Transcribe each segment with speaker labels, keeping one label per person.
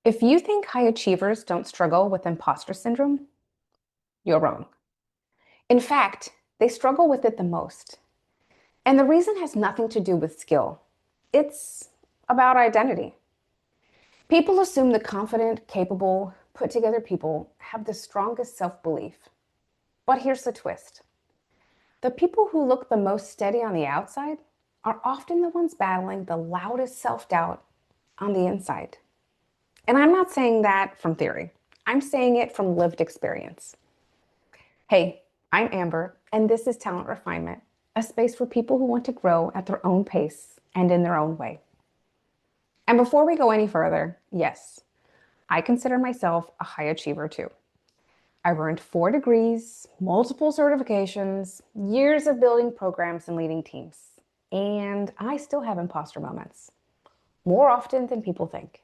Speaker 1: If you think high achievers don't struggle with imposter syndrome, you're wrong. In fact, they struggle with it the most. And the reason has nothing to do with skill. It's about identity. People assume the confident, capable, put together people have the strongest self belief. But here's the twist: the people who look the most steady on the outside are often the ones battling the loudest self doubt on the inside. And I'm not saying that from theory, I'm saying it from lived experience. Hey, I'm Amber, and this is Talent Refinement, a space for people who want to grow at their own pace and in their own way. And before we go any further, yes, I consider myself a high achiever too. I earned 4 degrees, multiple certifications, years of building programs and leading teams. And I still have imposter moments, more often than people think.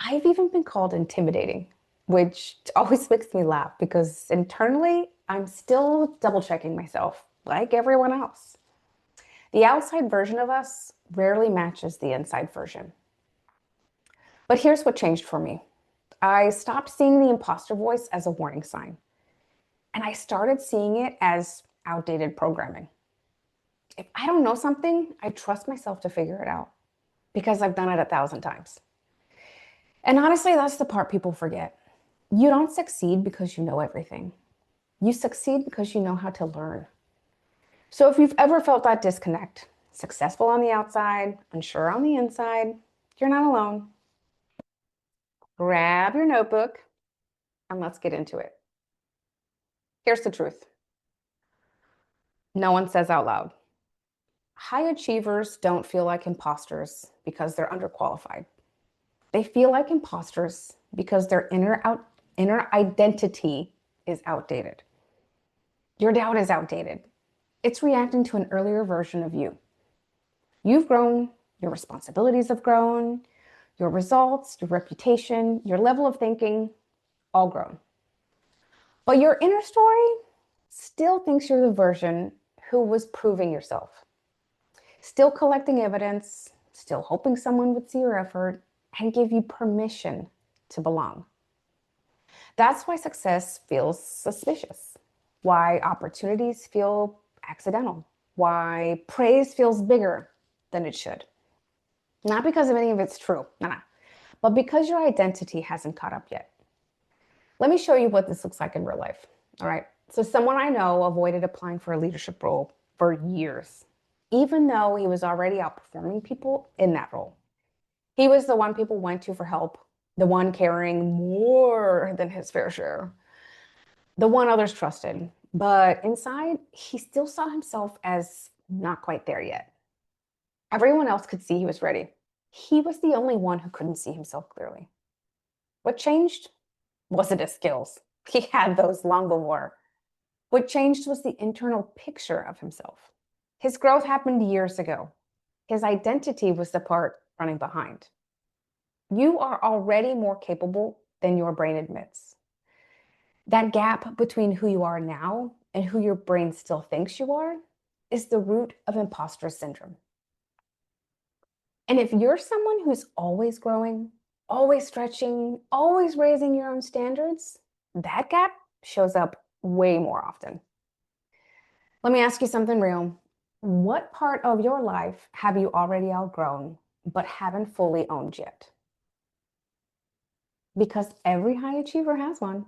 Speaker 1: I've even been called intimidating, which always makes me laugh because internally, I'm still double checking myself, like everyone else. The outside version of us rarely matches the inside version. But here's what changed for me: I stopped seeing the imposter voice as a warning sign, and I started seeing it as outdated programming. If I don't know something, I trust myself to figure it out because I've done it 1,000 times. And honestly, that's the part people forget. You don't succeed because you know everything. You succeed because you know how to learn. So if you've ever felt that disconnect, successful on the outside, unsure on the inside, you're not alone. Grab your notebook and let's get into it. Here's the truth. No one says out loud. High achievers don't feel like imposters because they're underqualified. They feel like imposters because their inner identity is outdated. Your doubt is outdated. It's reacting to an earlier version of you. You've grown, your responsibilities have grown, your results, your reputation, your level of thinking, all grown. But your inner story still thinks you're the version who was proving yourself, still collecting evidence, still hoping someone would see your effort and give you permission to belong. That's why success feels suspicious, why opportunities feel accidental, why praise feels bigger than it should. Not because of any of it's true, no, but because your identity hasn't caught up yet. Let me show you what this looks like in real life. All right. So, someone I know avoided applying for a leadership role for years, even though he was already outperforming people in that role. He was the one people went to for help, the one carrying more than his fair share, the one others trusted. But inside, he still saw himself as not quite there yet. Everyone else could see he was ready. He was the only one who couldn't see himself clearly. What changed wasn't his skills. He had those long before. What changed was the internal picture of himself. His growth happened years ago. His identity was the part running behind. You are already more capable than your brain admits. That gap between who you are now and who your brain still thinks you are is the root of imposter syndrome. And if you're someone who's always growing, always stretching, always raising your own standards, that gap shows up way more often. Let me ask you something real. What part of your life have you already outgrown but haven't fully owned yet? Because every high achiever has one.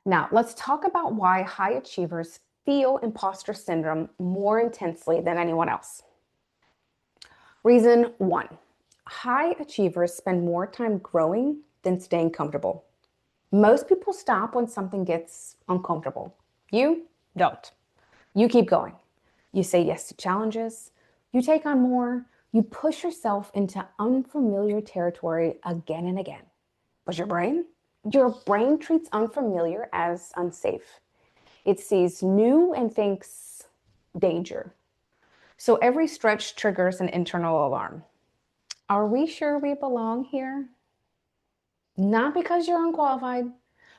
Speaker 1: Now, let's talk about why high achievers feel imposter syndrome more intensely than anyone else. Reason one: high achievers spend more time growing than staying comfortable. Most people stop when something gets uncomfortable. You don't. You keep going. You say yes to challenges. You take on more. You push yourself into unfamiliar territory again and again. But your brain treats unfamiliar as unsafe. It sees new and thinks danger. So every stretch triggers an internal alarm. Are we sure we belong here? Not because you're unqualified,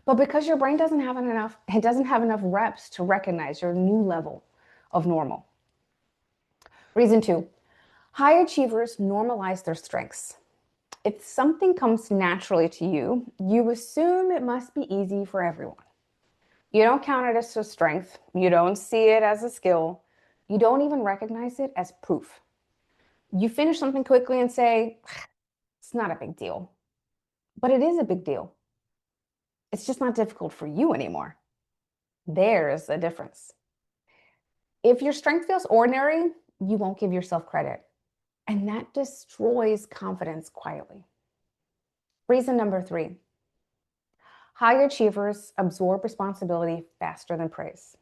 Speaker 1: but because your brain doesn't have enough reps to recognize your new level of normal. Reason two: high achievers normalize their strengths. If something comes naturally to you, you assume it must be easy for everyone. You don't count it as a strength. You don't see it as a skill. You don't even recognize it as proof. You finish something quickly and say, it's not a big deal. But it is a big deal. It's just not difficult for you anymore. There's a difference. If your strength feels ordinary, you won't give yourself credit. And that destroys confidence quietly. Reason number 3, high achievers absorb responsibility faster than praise.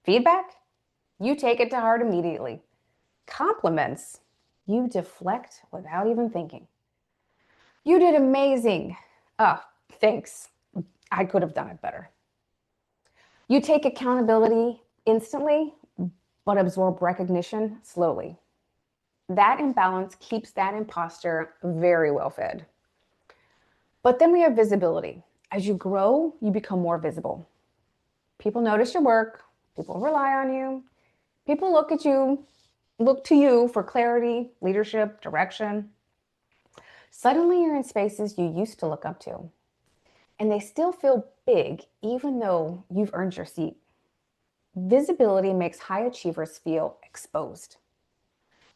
Speaker 1: Feedback, you take it to heart immediately. Compliments, you deflect without even thinking. You did amazing. Oh, thanks. I could have done it better. You take accountability instantly, but absorb recognition slowly. That imbalance keeps that imposter very well fed. But then we have visibility. As you grow, you become more visible. People notice your work, people rely on you, people look to you for clarity, leadership, direction. Suddenly you're in spaces you used to look up to, and they still feel big even though you've earned your seat. Visibility makes high achievers feel exposed.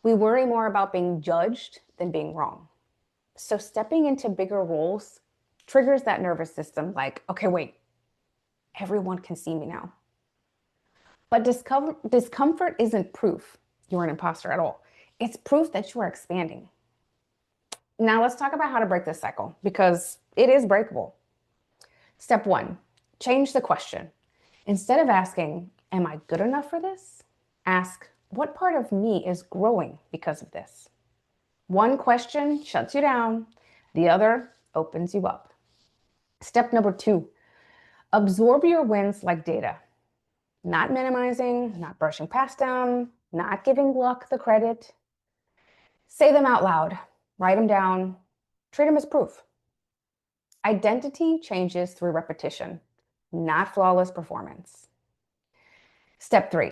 Speaker 1: We worry more about being judged than being wrong. So stepping into bigger roles triggers that nervous system like, okay, wait, everyone can see me now. But discomfort isn't proof you're an imposter at all. It's proof that you are expanding. Now let's talk about how to break this cycle because it is breakable. Step 1, change the question. Instead of asking, am I good enough for this? Ask, what part of me is growing because of this? One question shuts you down, the other opens you up. Step number 2, absorb your wins like data. Not minimizing, not brushing past them, not giving luck the credit. Say them out loud, write them down, treat them as proof. Identity changes through repetition, not flawless performance. Step 3,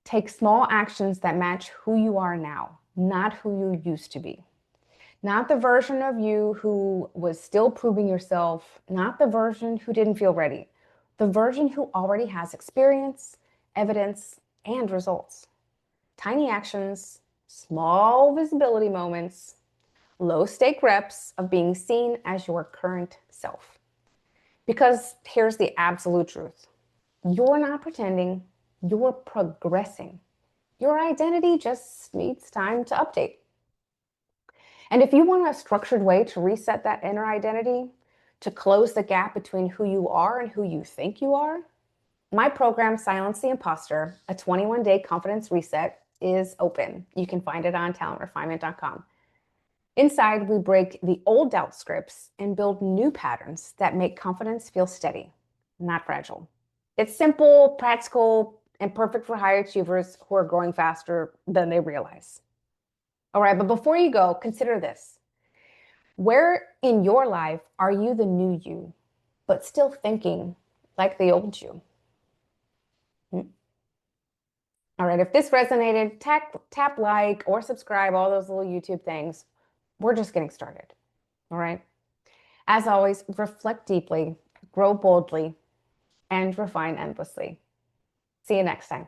Speaker 1: take small actions that match who you are now, not who you used to be. Not the version of you who was still proving yourself, not the version who didn't feel ready, the version who already has experience, evidence, and results. Tiny actions, small visibility moments, low stake reps of being seen as your current self. Because here's the absolute truth. You're not pretending, you're progressing. Your identity just needs time to update. And if you want a structured way to reset that inner identity, to close the gap between who you are and who you think you are, my program, Silence the Imposter, a 21-day confidence reset, is open. You can find it on talentrefinement.com. Inside, we break the old doubt scripts and build new patterns that make confidence feel steady, not fragile. It's simple, practical, and perfect for high achievers who are growing faster than they realize. All right, but before you go, consider this. Where in your life are you the new you, but still thinking like the old you? All right, if this resonated, tap like or subscribe, all those little YouTube things. We're just getting started. All right. As always, reflect deeply, grow boldly, and refine endlessly. See you next time.